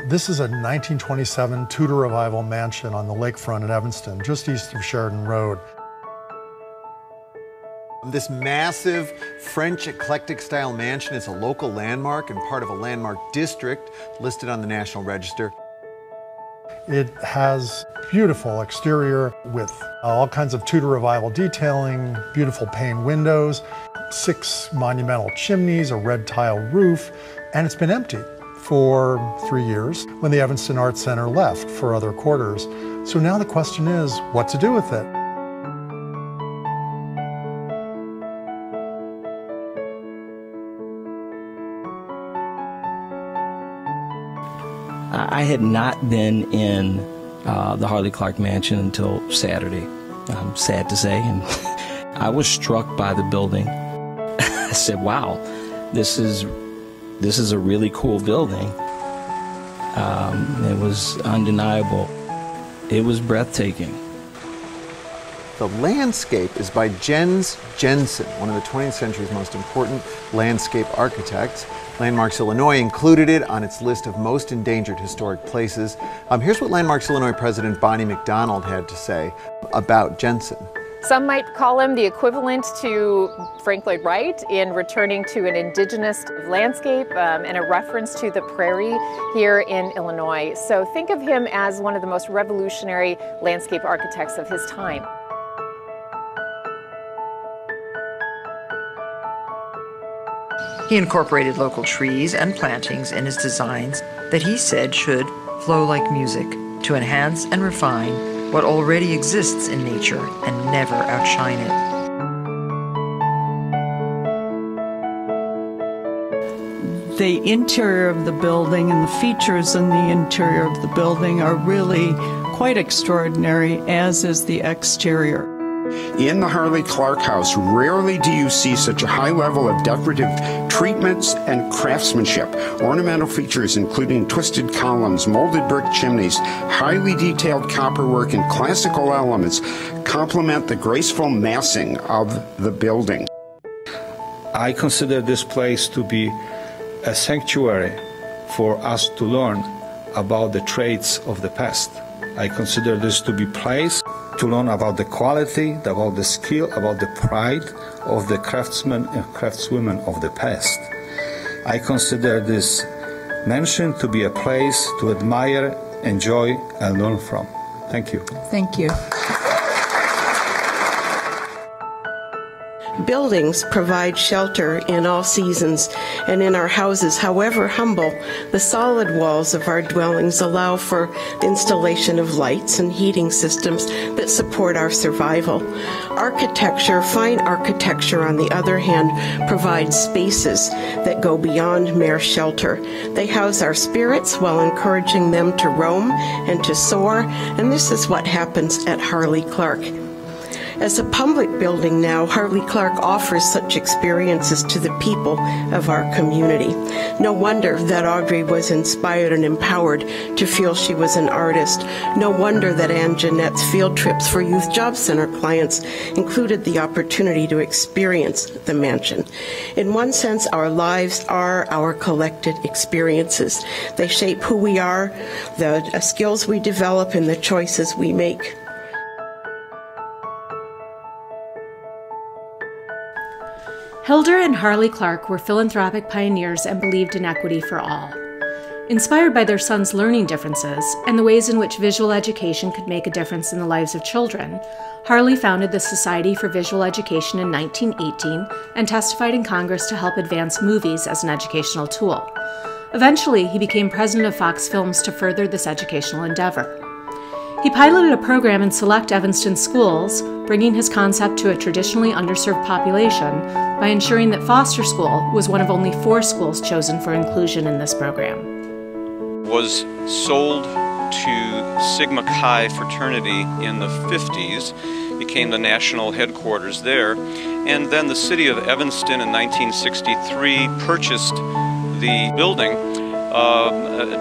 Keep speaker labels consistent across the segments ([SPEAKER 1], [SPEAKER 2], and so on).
[SPEAKER 1] This is a 1927 Tudor Revival mansion on the lakefront in Evanston, just east of Sheridan Road.
[SPEAKER 2] This massive French eclectic style mansion is a local landmark and part of a landmark district listed on the National Register.
[SPEAKER 1] It has beautiful exterior with all kinds of Tudor Revival detailing, beautiful pane windows, 6 monumental chimneys, a red tile roof, and it's been empty for 3 years when the Evanston Arts Center left for other quarters. So now the question is, what to do with it?
[SPEAKER 3] I had not been in the Harley Clarke mansion until Saturday, I'm sad to say, and I was struck by the building. I said, wow, this is a really cool building. It was undeniable. It was breathtaking.
[SPEAKER 2] The landscape is by Jens Jensen, one of the 20th century's most important landscape architects. Landmarks Illinois included it on its list of most endangered historic places. Here's what Landmarks Illinois President Bonnie McDonald had to say about Jensen.
[SPEAKER 4] Some might call him the equivalent to Frank Lloyd Wright in returning to an indigenous landscape and a reference to the prairie here in Illinois. So think of him as one of the most revolutionary landscape architects of his time.
[SPEAKER 5] He incorporated local trees and plantings in his designs that he said should flow like music to enhance and refine what already exists in nature and never outshine it.
[SPEAKER 6] The interior of the building and the features in the interior of the building are really quite extraordinary, as is the exterior.
[SPEAKER 7] In the Harley Clarke house, rarely do you see such a high level of decorative treatments and craftsmanship. Ornamental features including twisted columns, molded brick chimneys, highly detailed copperwork, and classical elements complement the graceful massing of the building.
[SPEAKER 8] I consider this place to be a sanctuary for us to learn about the traits of the past. I consider this to be a place to learn about the quality, about the skill, about the pride of the craftsmen and craftswomen of the past. I consider this mansion to be a place to admire, enjoy, and learn from. Thank you.
[SPEAKER 6] Thank you.
[SPEAKER 9] Buildings provide shelter in all seasons, and in our houses, however humble, the solid walls of our dwellings allow for the installation of lights and heating systems that support our survival. Architecture, fine architecture, on the other hand, provides spaces that go beyond mere shelter. They house our spirits while encouraging them to roam and to soar, and this is what happens at Harley Clarke. As a public building now, Harley Clarke offers such experiences to the people of our community. No wonder that Audrey was inspired and empowered to feel she was an artist. No wonder that Ann Jeanette's field trips for Youth Job Center clients included the opportunity to experience the mansion. In one sense, our lives are our collected experiences. They shape who we are, the skills we develop, and the choices we make.
[SPEAKER 10] Hilda and Harley Clarke were philanthropic pioneers and believed in equity for all. Inspired by their sons' learning differences and the ways in which visual education could make a difference in the lives of children, Harley founded the Society for Visual Education in 1918 and testified in Congress to help advance movies as an educational tool. Eventually, he became president of Fox Films to further this educational endeavor. He piloted a program in select Evanston schools, bringing his concept to a traditionally underserved population by ensuring that Foster School was one of only 4 schools chosen for inclusion in this program.
[SPEAKER 11] Was sold to Sigma Chi fraternity in the 50s, became the national headquarters there, and then the city of Evanston in 1963 purchased the building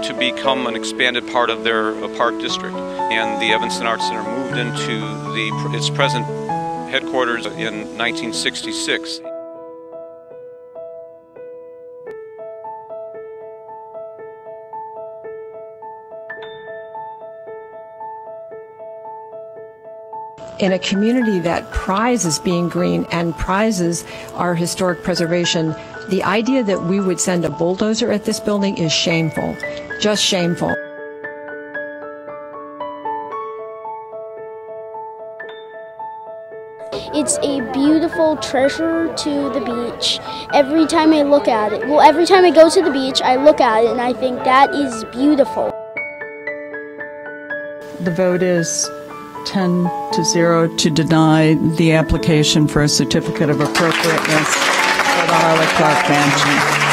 [SPEAKER 11] to become an expanded part of their park district. And the Evanston Arts Center moved into its present headquarters in 1966.
[SPEAKER 12] In a community that prizes being green and prizes our historic preservation, the idea that we would send a bulldozer at this building is shameful, just shameful.
[SPEAKER 13] It's a beautiful treasure to the beach. Every time I look at it, well, every time I go to the beach, I look at it and I think that is beautiful.
[SPEAKER 6] The vote is 10-0 to deny the application for a certificate of appropriateness for the Harley Clarke Mansion.